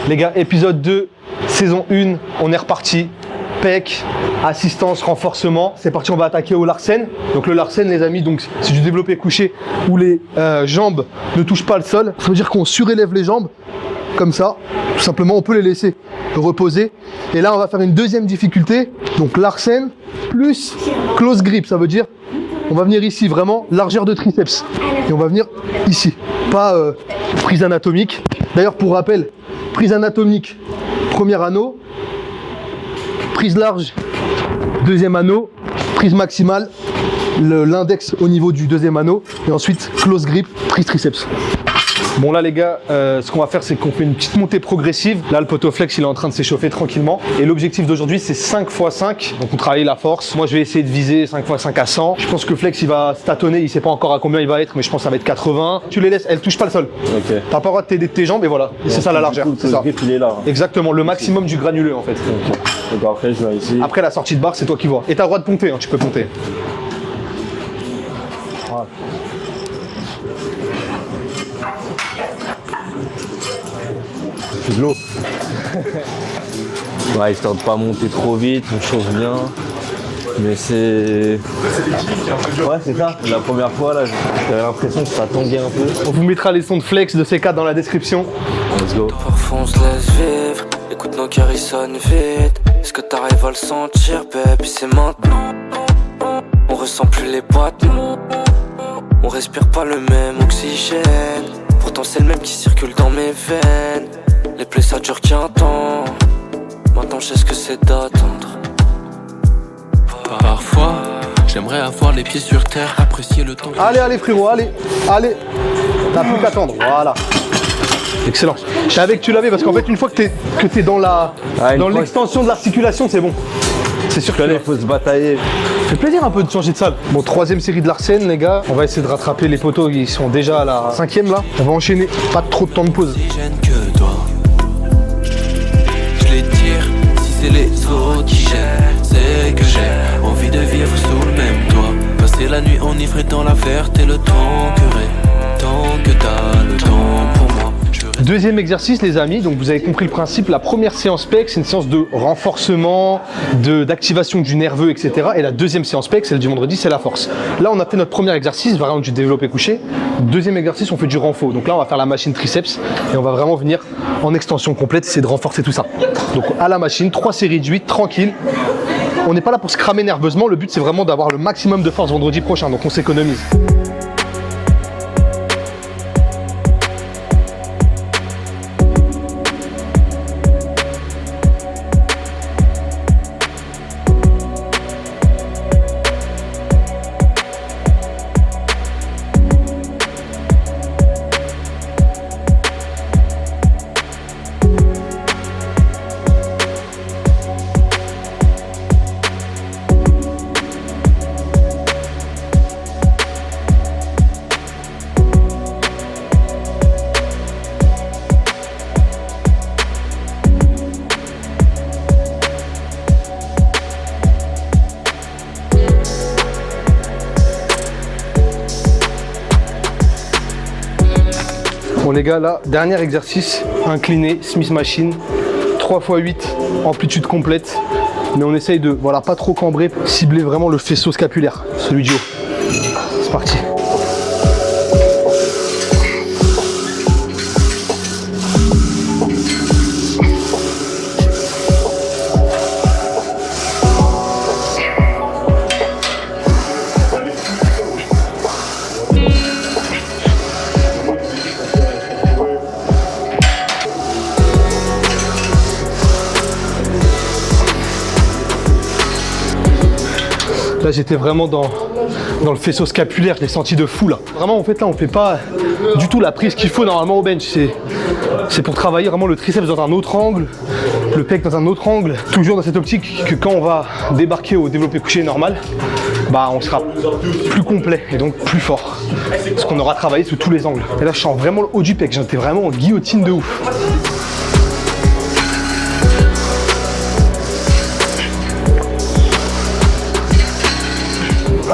Les gars, épisode 2, saison 1, on est reparti. Pec, assistance, renforcement. C'est parti, on va attaquer au Larsen. Donc le Larsen, les amis, donc c'est du développé couché où les jambes ne touchent pas le sol. Ça veut dire qu'on surélève les jambes comme ça. Tout simplement, on peut les laisser reposer. Et là, on va faire une deuxième difficulté. Donc Larsen plus close grip, ça veut dire on va venir ici, vraiment largeur de triceps. Et on va venir ici, pas prise anatomique. D'ailleurs, pour rappel, prise anatomique, premier anneau. Prise large, deuxième anneau, prise maximale, l'index au niveau du deuxième anneau, et ensuite close grip, prise triceps. Bon là les gars, ce qu'on va faire c'est qu'on fait une petite montée progressive. Là le poteau flex il est en train de s'échauffer tranquillement. Et l'objectif d'aujourd'hui c'est 5 x 5. Donc on travaille la force. Moi je vais essayer de viser 5 x 5 à 100. Je pense que flex il va se tâtonner, il sait pas encore à combien il va être, mais je pense que ça va être 80. Tu les laisses, elles touchent pas le sol. Ok. T'as pas le droit de t'aider de tes jambes et voilà. C'est ça la largeur. C'est ça. Il est là. Exactement, le maximum du granuleux en fait. Ok. Donc après je vais ici. Après la sortie de barre c'est toi qui vois. Et t'as le droit de ponter, hein, tu peux ponter. Voilà. De l'eau. Ouais, histoire de pas monter trop vite, on chauffe bien. Mais c'est... Ouais, c'est ça. La première fois, là, j'avais l'impression que ça tanguait un peu. On vous mettra les sons de flex de ces cas dans la description. Let's go. Parfois on se laisse vivre, écoute nos cœurs ils sonnent vite. Est-ce que t'arrives à le sentir, baby, c'est maintenant. On ressent plus les battements, on respire pas le même oxygène. Pourtant c'est le même qui circule dans mes veines. Les plaies ça dure qu'un temps. Maintenant je sais ce que c'est d'attendre. Parfois, j'aimerais avoir les pieds sur terre, apprécier le temps. Allez, allez frérot, allez, allez. T'as plus qu'à attendre, voilà. Excellent. Je savais que tu l'avais parce qu'en fait une fois que t'es dans l'extension de l'articulation, c'est bon. C'est sûr que Il faut se batailler. ça fait plaisir un peu de changer de salle. Bon, troisième série de Larsen, les gars. On va essayer de rattraper les poteaux, ils sont déjà à la cinquième là. On va enchaîner, pas trop de temps de pause. Si gêne que toi, je les tire. Si c'est les autres qui gênent, c'est que j'ai envie de vivre sous le même toit. Passer la nuit enivré dans la verte et le temps que tant que t'as le temps pour moi. Deuxième exercice les amis, donc vous avez compris le principe, la première séance PEC c'est une séance de renforcement, d'activation du nerveux, etc. Et la deuxième séance PEC, celle du vendredi, c'est la force. Là on a fait notre premier exercice, variante du développé couché. Deuxième exercice, on fait du renfort. Donc là on va faire la machine triceps et on va vraiment venir en extension complète, c'est de renforcer tout ça. Donc à la machine, 3 séries de 8, tranquille. On n'est pas là pour se cramer nerveusement, le but c'est vraiment d'avoir le maximum de force vendredi prochain, donc on s'économise. Bon les gars, là, dernier exercice, incliné, Smith Machine, 3 x 8, amplitude complète. Mais on essaye de, voilà, pas trop cambrer, cibler vraiment le faisceau scapulaire, celui du haut. C'est parti. Là j'étais vraiment dans le faisceau scapulaire, je l'ai senti de fou là. Vraiment en fait là on fait pas du tout la prise qu'il faut normalement au bench. C'est pour travailler vraiment le triceps dans un autre angle, le pec dans un autre angle. Toujours dans cette optique que quand on va débarquer au développé couché normal, bah on sera plus complet et donc plus fort. Parce qu'on aura travaillé sous tous les angles. Et là je sens vraiment le haut du pec, j'étais vraiment en guillotine de ouf.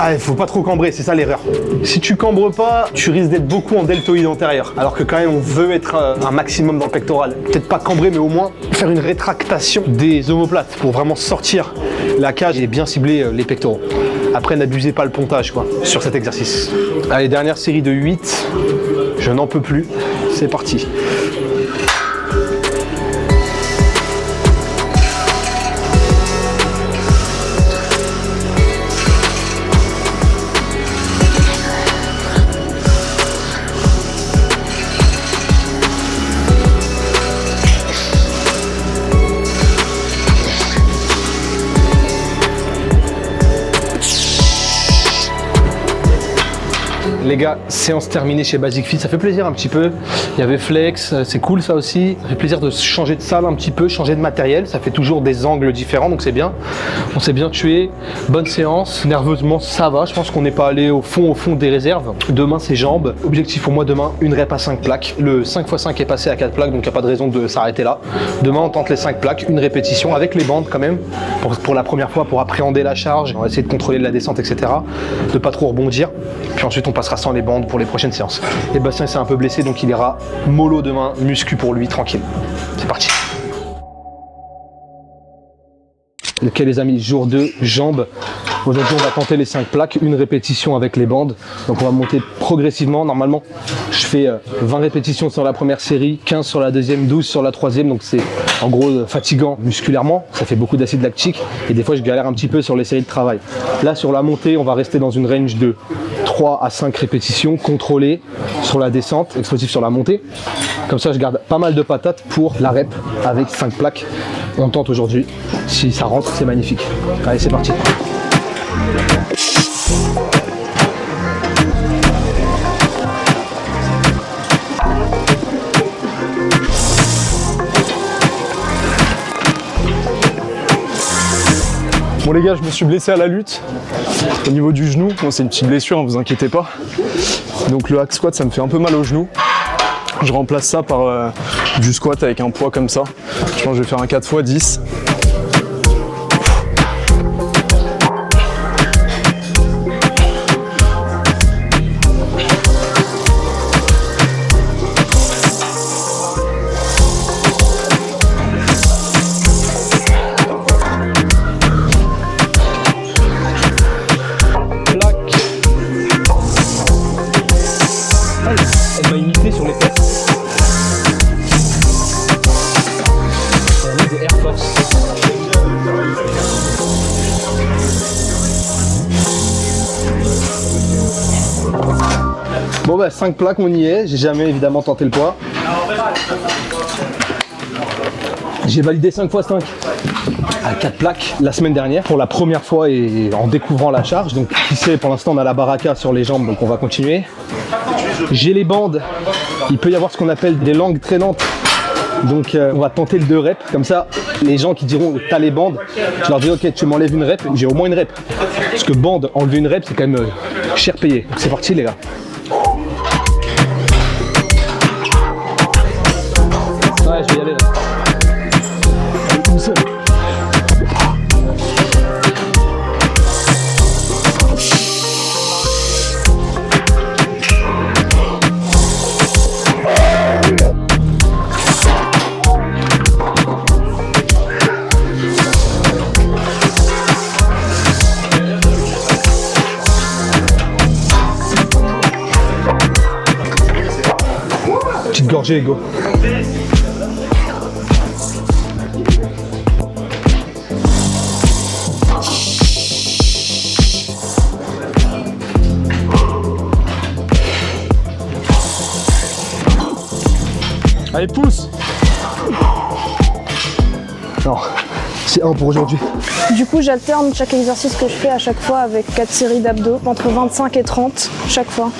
Ah, il faut pas trop cambrer, c'est ça l'erreur. Si tu cambres pas, tu risques d'être beaucoup en deltoïde antérieur. Alors que quand même, on veut être un maximum dans le pectoral. Peut-être pas cambrer, mais au moins faire une rétractation des omoplates pour vraiment sortir la cage et bien cibler les pectoraux. Après, n'abusez pas le pontage quoi, sur cet exercice. Allez, dernière série de 8. Je n'en peux plus. C'est parti. Les gars, séance terminée chez Basic Fit, ça fait plaisir un petit peu. Il y avait flex, c'est cool ça aussi. Ça fait plaisir de changer de salle un petit peu, changer de matériel. Ça fait toujours des angles différents, donc c'est bien. On s'est bien tué, bonne séance. Nerveusement, ça va. Je pense qu'on n'est pas allé au fond des réserves. Demain, c'est jambes. Objectif pour moi demain, une rep à 5 plaques. Le 5x5 est passé à 4 plaques, donc il n'y a pas de raison de s'arrêter là. Demain, on tente les 5 plaques, une répétition avec les bandes quand même, pour la première fois, pour appréhender la charge. On va essayer de contrôler la descente, etc. De pas trop rebondir. Puis ensuite, on passera sans les bandes pour les prochaines séances. Et Bastien s'est un peu blessé, donc il ira mollo demain, muscu pour lui, tranquille. C'est parti. Ok les amis, jour 2, jambes. Aujourd'hui on va tenter les 5 plaques, une répétition avec les bandes. Donc on va monter progressivement. Normalement je fais 20 répétitions sur la première série, 15 sur la deuxième, 12 sur la troisième. Donc c'est en gros fatigant musculairement, ça fait beaucoup d'acide lactique. Et des fois je galère un petit peu sur les séries de travail. Là sur la montée on va rester dans une range de 3 à 5 répétitions contrôlées sur la descente, explosif sur la montée. Comme ça je garde pas mal de patates pour la rep avec 5 plaques. On tente aujourd'hui, si ça rentre c'est magnifique. Allez c'est parti. Bon les gars, je me suis blessé à la lutte au niveau du genou. Bon, c'est une petite blessure, ne vous inquiétez pas. Donc le hack squat, ça me fait un peu mal au genou. Je remplace ça par du squat avec un poids comme ça. Je pense que je vais faire un 4x10. Elle m'a imité sur les fesses. Elle a mis des Air Force. Bon bah 5 plaques on y est, j'ai jamais évidemment tenté le poids. J'ai validé 5 x 5 à 4 plaques la semaine dernière pour la première fois et en découvrant la charge. Donc qui sait, pour l'instant on a la baraka sur les jambes donc on va continuer. J'ai les bandes, il peut y avoir ce qu'on appelle des langues traînantes. Donc on va tenter le 2 reps, comme ça les gens qui diront t'as les bandes, je leur dis ok tu m'enlèves une rep, j'ai au moins une rep. Parce que bande, enlever une rep c'est quand même cher payé. Donc c'est parti les gars. Ouais je vais y aller là. Tout seul. Petite gorgée, go. Allez, pousse. Non, c'est 1 pour aujourd'hui. Du coup, j'alterne chaque exercice que je fais à chaque fois avec 4 séries d'abdos, entre 25 et 30 chaque fois.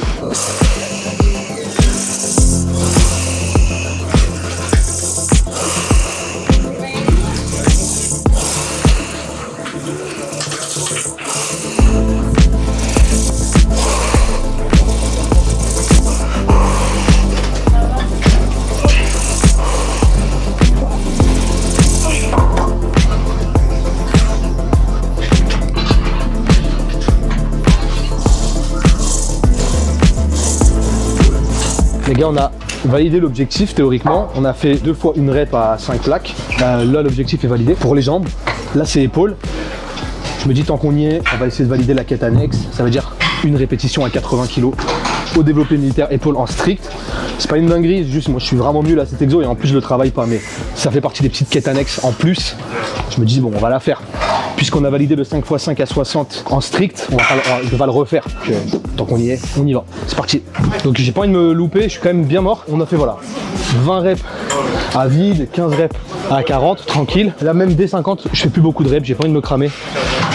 Les gars, on a validé l'objectif théoriquement. On a fait 2 fois une rep à 5 plaques. Là, l'objectif est validé. Pour les jambes, là c'est épaules. Je me dis tant qu'on y est, on va essayer de valider la quête annexe. Ça veut dire une répétition à 80 kg au développé militaire épaule en strict. C'est pas une dinguerie, juste moi je suis vraiment nul à cet exo et en plus je le travaille pas, mais ça fait partie des petites quêtes annexes en plus. Je me dis bon, on va la faire. Puisqu'on a validé le 5x5 à 60 en strict, je vais le refaire. Donc, tant qu'on y est, on y va. C'est parti. Donc j'ai pas envie de me louper, je suis quand même bien mort. On a fait voilà, 20 reps à vide, 15 reps à 40, tranquille. Là même dès 50, je fais plus beaucoup de reps, j'ai pas envie de me cramer.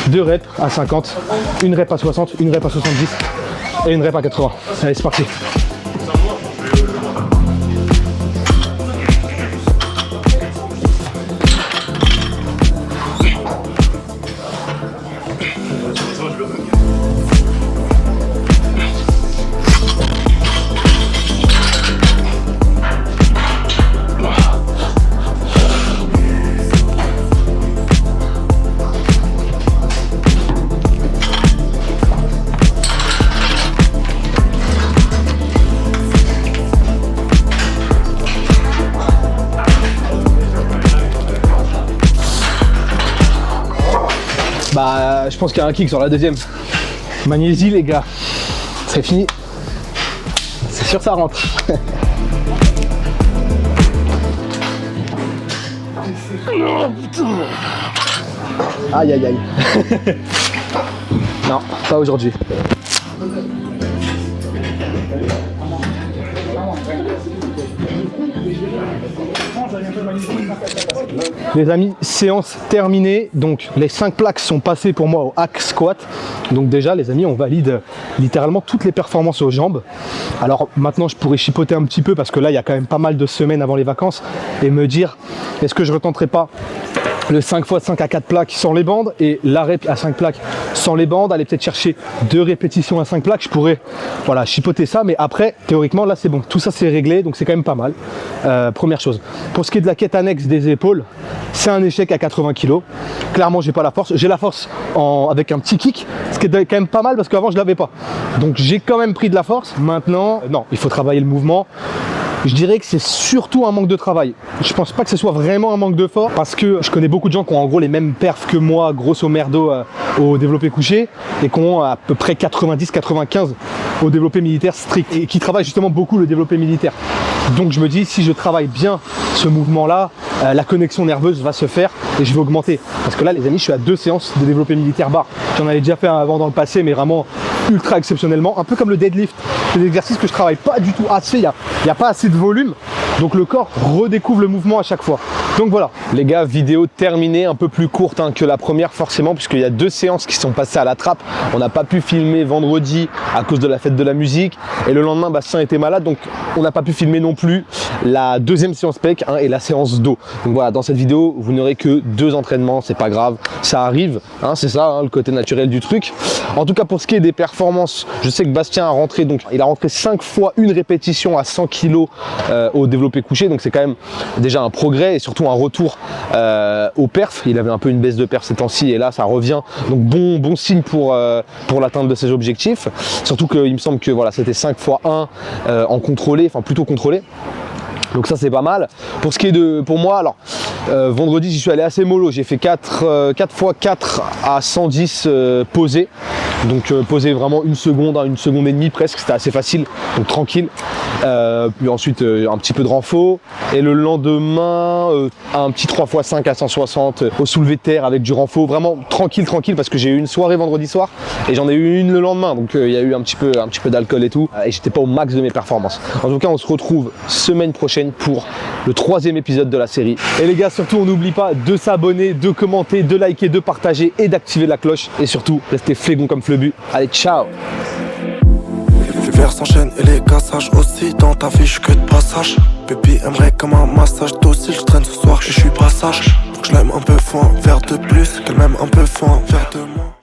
2 reps à 50, une rep à 60, une rep à 70 et une rep à 80. Allez, c'est parti. Bah, je pense qu'il y a un kick sur la deuxième. Magnésie, les gars. C'est fini. C'est sûr, ça rentre. Oh, putain. Aïe, aïe, aïe. Non, pas aujourd'hui. Les amis, séance terminée, donc les 5 plaques sont passées pour moi au hack squat. Donc déjà les amis, on valide littéralement toutes les performances aux jambes. Alors maintenant je pourrais chipoter un petit peu parce que là il y a quand même pas mal de semaines avant les vacances et me dire est-ce que je retenterai pas le 5x5 à 4 plaques sans les bandes et la rep à 5 plaques sans les bandes, aller peut-être chercher 2 répétitions à 5 plaques, je pourrais voilà, chipoter ça, mais après théoriquement là c'est bon, tout ça c'est réglé, donc c'est quand même pas mal. Première chose. Pour ce qui est de la quête annexe des épaules, c'est un échec à 80 kg. Clairement j'ai pas la force, j'ai la force avec un petit kick, ce qui est quand même pas mal parce qu'avant je l'avais pas. Donc j'ai quand même pris de la force. Maintenant, non, il faut travailler le mouvement. Je dirais que c'est surtout un manque de travail. Je pense pas que ce soit vraiment un manque de force parce que je connais beaucoup de gens qui ont en gros les mêmes perfs que moi, grosso merdo, au développé couché et qui ont à peu près 90-95 au développé militaire strict et qui travaillent justement beaucoup le développé militaire. Donc je me dis, si je travaille bien ce mouvement-là, la connexion nerveuse va se faire et je vais augmenter. Parce que là, les amis, je suis à 2 séances de développé militaire barre. J'en avais déjà fait un avant dans le passé, mais vraiment ultra exceptionnellement. Un peu comme le deadlift. C'est des exercices que je travaille pas du tout assez. Il n'y a pas assez de volume. Donc le corps redécouvre le mouvement à chaque fois. Donc voilà. Les gars, vidéo terminée, un peu plus courte que la première forcément, puisqu'il y a 2 séances qui sont passées à la trappe. On n'a pas pu filmer vendredi à cause de la fête de la musique. Et le lendemain, Bastien était malade, donc on n'a pas pu filmer non plus la 2e séance pec et la séance dos. Donc voilà, dans cette vidéo, vous n'aurez que 2 entraînements, c'est pas grave, ça arrive, c'est ça le côté naturel du truc. En tout cas, pour ce qui est des performances, je sais que Bastien a rentré, donc il a rentré 5 fois une répétition à 100 kg au développé couché, donc c'est quand même déjà un progrès et surtout un retour au perf. Il avait un peu une baisse de perf ces temps-ci et là ça revient, donc bon signe pour l'atteinte de ses objectifs. Surtout qu'il me semble que voilà, c'était 5 x 1 en contrôlé, enfin plutôt contrôlé. Donc ça c'est pas mal. Pour ce qui est pour moi, alors vendredi j'y suis allé assez mollo, j'ai fait 4 x 4 à 110 posés. Donc posé vraiment 1 seconde, 1 seconde et demie presque, c'était assez facile, donc tranquille. Puis ensuite un petit peu de renfort. Et le lendemain, un petit 3 x 5 à 160 au soulevé de terre avec du renfort. Vraiment tranquille parce que j'ai eu une soirée vendredi soir et j'en ai eu une le lendemain. Donc il y a eu un petit peu d'alcool et tout. Et j'étais pas au max de mes performances. En tout cas, on se retrouve semaine prochaine pour le 3e épisode de la série. Et les gars, surtout on n'oublie pas de s'abonner, de commenter, de liker, de partager et d'activer la cloche. Et surtout, restez flégon comme Fleubu. Allez, ciao. Les verres s'enchaînent et les cassages aussi. Dans ta vie, je suis que de passage. Baby aimerait comme un massage docile. Je traîne ce soir et je suis pas sage. Faut que je l'aime un peu, faut un verre de plus. Qu'elle m'aime un peu, faut un verre de moins.